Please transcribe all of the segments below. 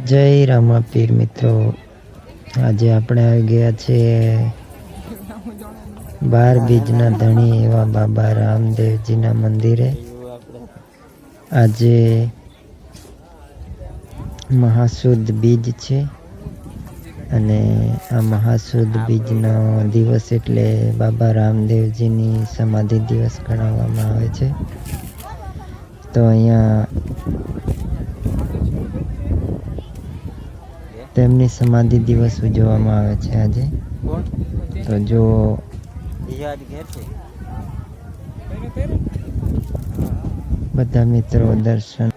જય રામાપીર મિત્રો, આજે આપણે આવી ગયા છીએ 12 બીજના ધણી એવા બાબા રામદેવજીના મંદિરે। આજે મહાસુદ બીજ છે અને આ મહાસુદ બીજનો દિવસ એટલે બાબા રામદેવજીની સમાધિ દિવસ ગણાવવામાં આવે છે। તો અહીંયા તેમની સમાધિ દિવસ ઉજવવામાં આવે છે આજે। તો જો બધા મિત્રો દર્શન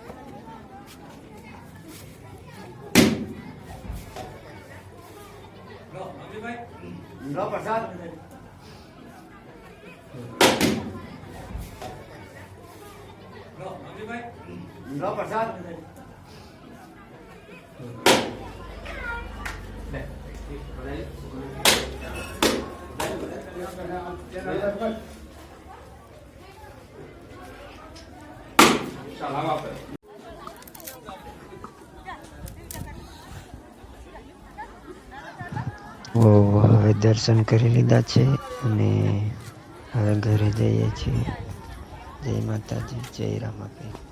હવે દર્શન કરી લીધા છે અને હવે ઘરે જઈએ છીએ। જય માતાજી, જય રામાપીર।